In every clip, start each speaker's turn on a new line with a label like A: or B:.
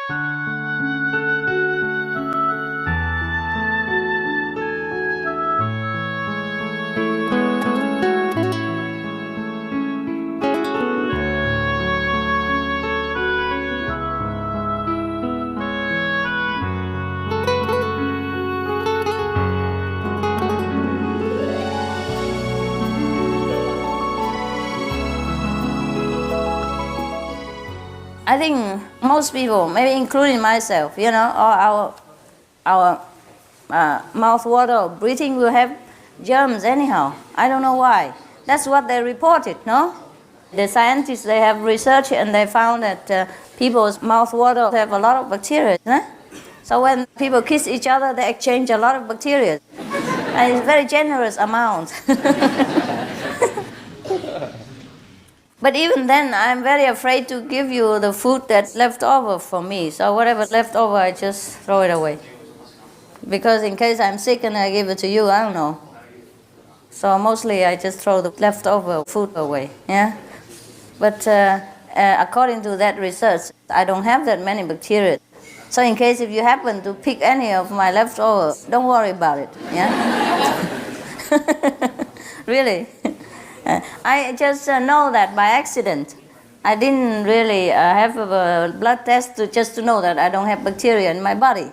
A: I think most people, maybe including myself, or our mouth water or breathing will have germs anyhow. I don't know why. That's what they reported, no? The scientists, they have researched and they found that people's mouth water have a lot of bacteria. So when people kiss each other, they exchange a lot of bacteria. And it's a very generous amount. But even then, I'm very afraid to give you the food that's left over for me. So whatever's left over, I just throw it away. Because in case I'm sick and I give it to you, I don't know. So mostly I just throw the leftover food away, yeah? But according to that research, I don't have that many bacteria. So in case if you happen to pick any of my leftover, don't worry about it, yeah? Really. I just know that by accident. I didn't really have a blood test just to know that I don't have bacteria in my body.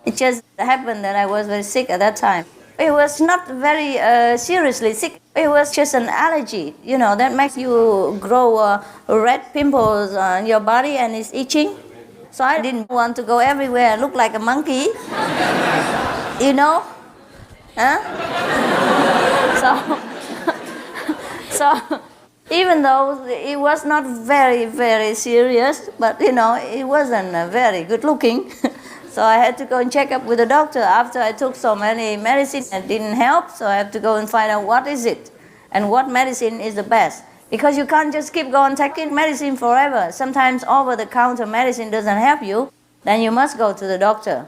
A: It just happened that I was very sick at that time. It was not very seriously sick. It was just an allergy, that makes you grow red pimples on your body and it's itching. So I didn't want to go everywhere and look like a monkey. Huh? So even though it was not very, very serious, but it wasn't very good looking. So I had to go and check up with the doctor after I took so many medicines and it didn't help. So I have to go and find out what is it and what medicine is the best. Because you can't just keep going taking medicine forever. Sometimes over-the-counter medicine doesn't help you. Then you must go to the doctor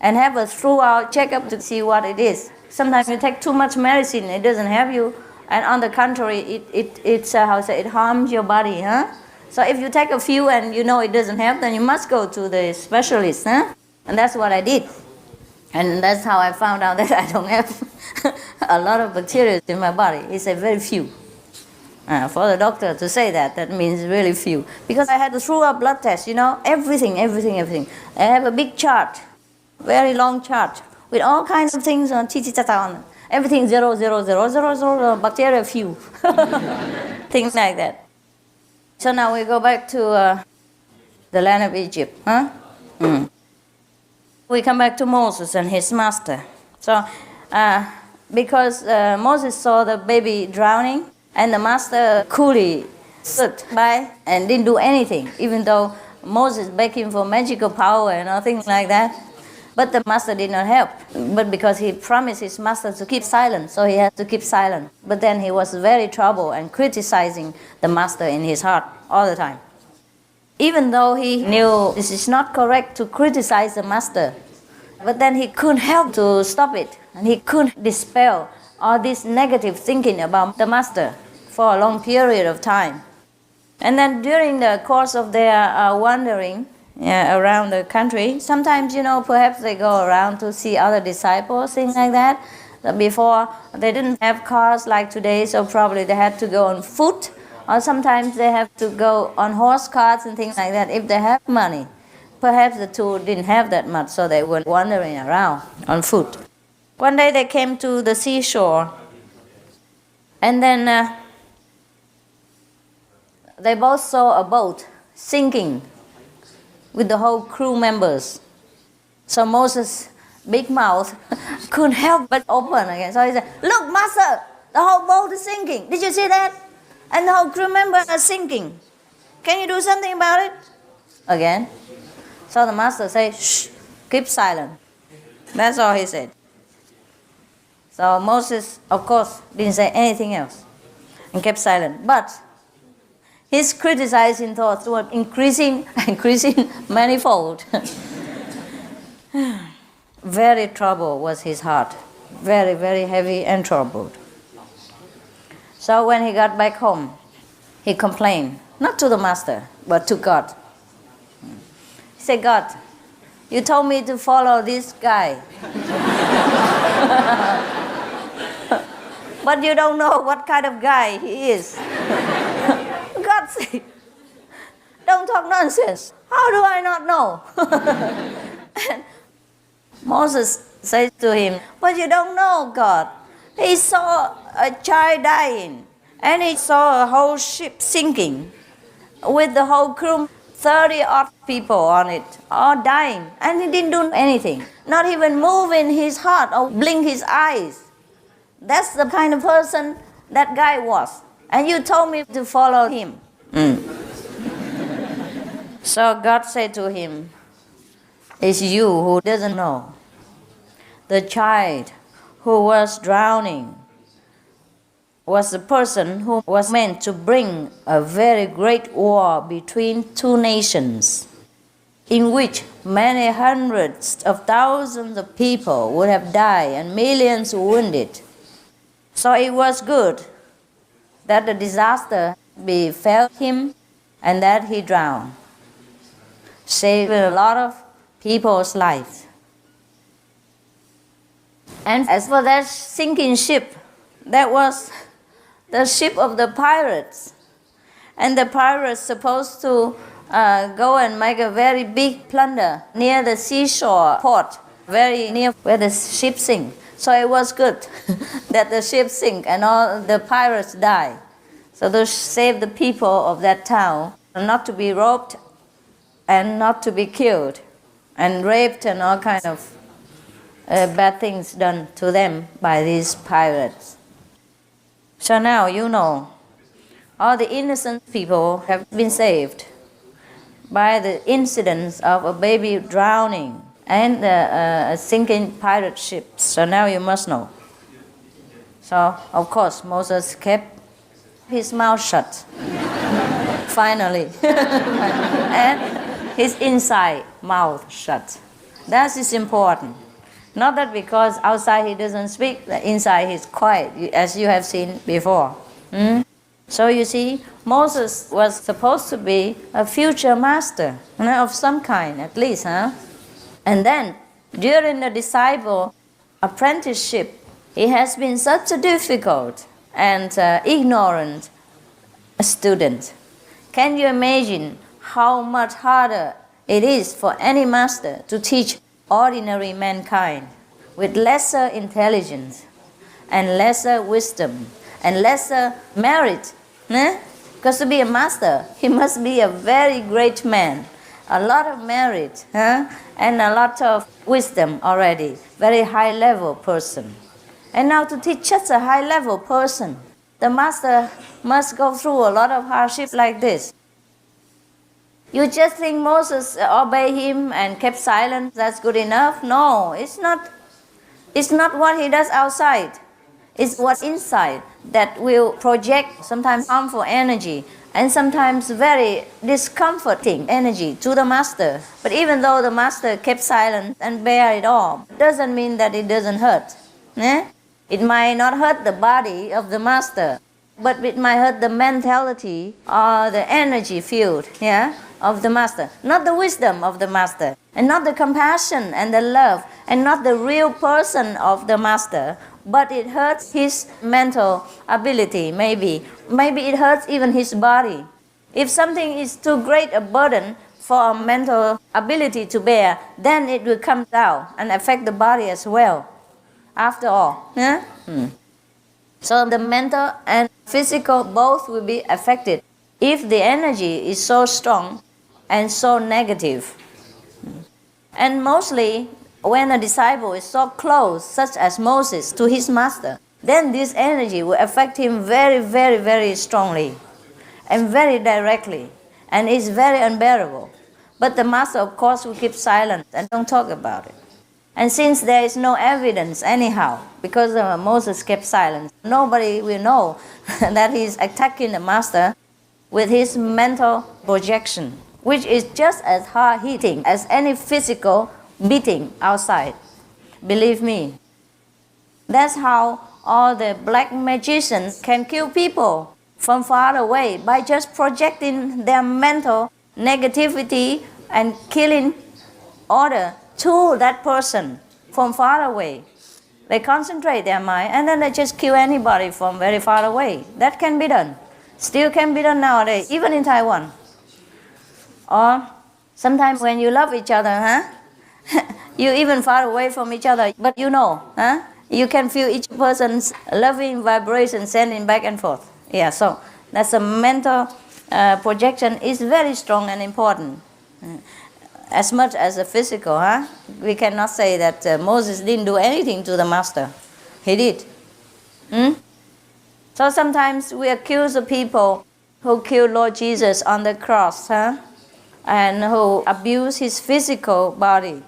A: and have a thorough checkup to see what it is. Sometimes you take too much medicine, it doesn't help you. And on the contrary, it harms your body, huh? So if you take a few and it doesn't help, then you must go to the specialist, huh? And that's what I did. And that's how I found out that I don't have a lot of bacteria in my body. It's a very few. For the doctor to say that means really few. Because I had to throw a blood test, everything. I have a big chart, very long chart, with all kinds of things on on. Everything 0, 0, 0, 0, 0, bacteria few. Things like that. So now we go back to the land of Egypt. Huh? We come back to Moses and his master. So because Moses saw the baby drowning, and the master coolly stood by and didn't do anything, even though Moses begged him for magical power and things like that. But the master did not help. But because he promised his master to keep silent, so he had to keep silent. But then he was very troubled and criticizing the master in his heart all the time. Even though he knew this is not correct to criticize the master, but then he couldn't help to stop it. And he couldn't dispel all this negative thinking about the master for a long period of time. And then during the course of their wandering, around the country. Sometimes, perhaps they go around to see other disciples, things like that. Before, they didn't have cars like today, so probably they had to go on foot. Or sometimes they have to go on horse carts and things like that if they have money. Perhaps the two didn't have that much, so they were wandering around on foot. One day they came to the seashore, and then they both saw a boat sinking with the whole crew members. So Moses, big mouth, couldn't help but open again. So he said, "Look, master, the whole boat is sinking. Did you see that? And the whole crew members are sinking. Can you do something about it?" Again. So the master said, "Shh, keep silent." That's all he said. So Moses, of course, didn't say anything else and kept silent. But his criticizing thoughts were increasing manifold. Very troubled was his heart. Very, very heavy and troubled. So when he got back home, he complained, not to the master, but to God. He Say, God, you told me to follow this guy. But you don't know what kind of guy he is. God said, don't talk nonsense. How do I not know? And Moses said to him, but you don't know, God. He saw a child dying, and he saw a whole ship sinking with the whole crew, 30-odd people on it, all dying, and he didn't do anything, not even moving his heart or blink his eyes. That's the kind of person that guy was. And you told me to follow him. So God said to him, it's you who doesn't know. The child who was drowning was the person who was meant to bring a very great war between two nations, in which many hundreds of thousands of people would have died and millions wounded. So it was good that the disaster befell him and that he drowned, saving a lot of people's lives. And as for that sinking ship, that was the ship of the pirates. And the pirates supposed to go and make a very big plunder near the seashore port, very near where the ship sank. So it was good that the ship sank and all the pirates died. So to save the people of that town, not to be robbed and not to be killed and raped and all kinds of bad things done to them by these pirates. So now you know, all the innocent people have been saved by the incidents of a baby drowning and a sinking pirate ship. So now you must know. So, of course, Moses kept his mouth shut, finally, and his inside mouth shut. That is important. Not that because outside he doesn't speak, the inside he's quiet, as you have seen before. So you see, Moses was supposed to be a future master, of some kind at least, And then, during the disciple apprenticeship, he has been such a difficult and ignorant student. Can you imagine how much harder it is for any master to teach ordinary mankind with lesser intelligence and lesser wisdom and lesser merit? Because to be a master, he must be a very great man, a lot of merit, and a lot of wisdom already, very high-level person. And now to teach such a high-level person, the master must go through a lot of hardship like this. You just think Moses obeyed him and kept silent, that's good enough? No, it's not. It's not what he does outside. It's what's inside that will project sometimes harmful energy and sometimes very discomforting energy to the master. But even though the master kept silent and bear it all, doesn't mean that it doesn't hurt. It might not hurt the body of the master, but it might hurt the mentality or the energy field of the master. Not the wisdom of the master, and not the compassion and the love, and not the real person of the master, but it hurts his mental ability, maybe. Maybe it hurts even his body. If something is too great a burden for a mental ability to bear, then it will come down and affect the body as well, after all. So the mental and physical both will be affected if the energy is so strong and so negative. And mostly, when a disciple is so close, such as Moses, to his master, then this energy will affect him very, very, very strongly and very directly, and it's very unbearable. But the master, of course, will keep silent and don't talk about it. And since there is no evidence anyhow, because Moses kept silent, nobody will know that he's attacking the master with his mental projection, which is just as hard-hitting as any physical beating outside. Believe me. That's how all the black magicians can kill people from far away by just projecting their mental negativity and killing order to that person from far away. They concentrate their mind and then they just kill anybody from very far away. That can be done. Still can be done nowadays, even in Taiwan. Or sometimes when you love each other, you even far away from each other, but you know, you can feel each person's loving vibration sending back and forth. Yeah, so that's a mental projection is very strong and important. As much as a physical, we cannot say that Moses didn't do anything to the master. He did. So sometimes we accuse the people who killed Lord Jesus on the cross, and who abuse his physical body.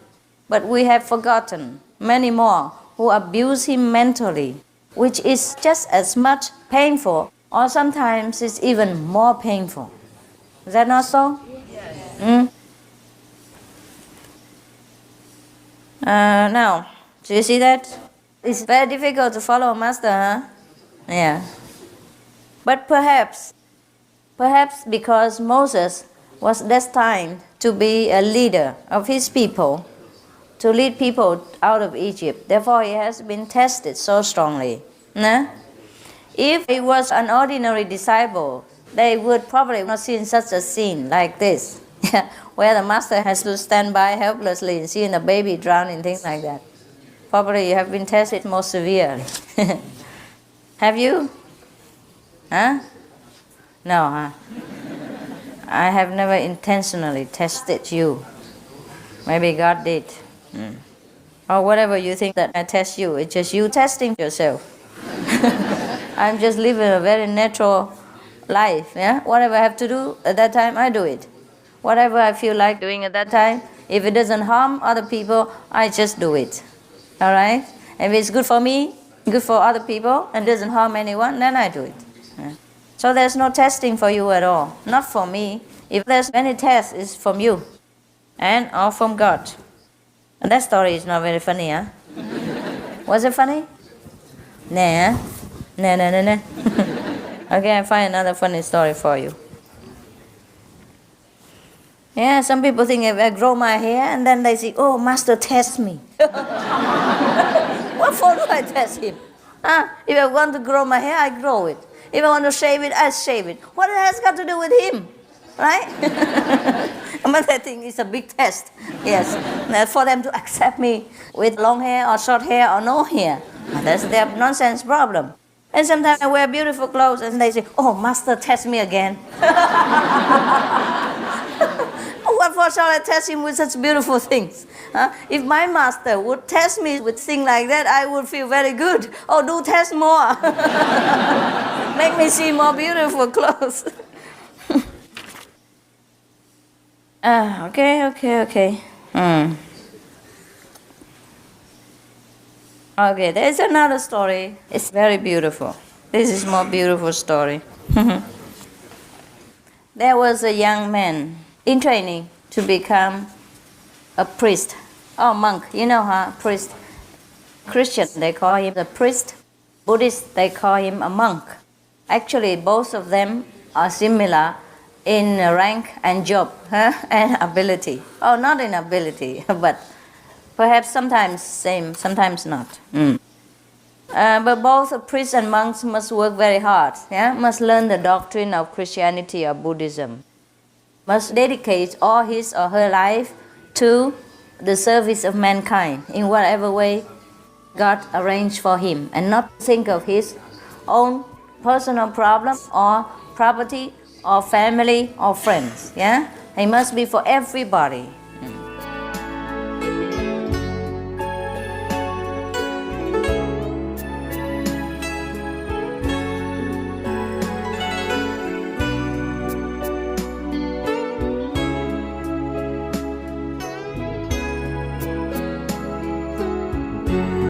A: But we have forgotten many more who abuse him mentally, which is just as much painful, or sometimes it's even more painful. Is that not so? Yes. Now, do you see that? It's very difficult to follow a master, Yeah. But perhaps because Moses was destined to be a leader of his people, to lead people out of Egypt. Therefore, he has been tested so strongly. If he was an ordinary disciple, they would probably not seen such a scene like this, where the master has to stand by helplessly and seeing a baby drowning, things like that. Probably you have been tested more severely. Have you? No, I have never intentionally tested you. Maybe God did. Or whatever you think that I test you, it's just you testing yourself. I'm just living a very natural life. Whatever I have to do at that time, I do it. Whatever I feel like doing at that time, if it doesn't harm other people, I just do it. All right? If it's good for me, good for other people, and doesn't harm anyone, then I do it. So there's no testing for you at all. Not for me. If there's any test, it's from you and or from God. And that story is not very funny, Was it funny? Nah. Nah. Okay, I find another funny story for you. Yeah, some people think if I grow my hair and then they say, oh, master test me. What for do I test him? If I want to grow my hair, I grow it. If I want to shave it, I shave it. What it has got to do with him? Right? But I think it's a big test. Yes. For them to accept me with long hair or short hair or no hair. That's their nonsense problem. And sometimes I wear beautiful clothes and they say, oh, master, test me again. What for shall I test him with such beautiful things? If my master would test me with things like that, I would feel very good. Oh, do test more. Make me see more beautiful clothes. Okay. Okay, there's another story. It's very beautiful. This is more beautiful story. There was a young man in training to become a priest or monk. You know, priest. Christian, they call him a priest. Buddhist, they call him a monk. Actually, both of them are similar in rank and job and ability. Oh, not in ability, but perhaps sometimes same, sometimes not. But both priests and monks must work very hard, must learn the doctrine of Christianity or Buddhism, must dedicate all his or her life to the service of mankind in whatever way God arranged for him, and not think of his own personal problem or property or family or friends. He must be for everybody.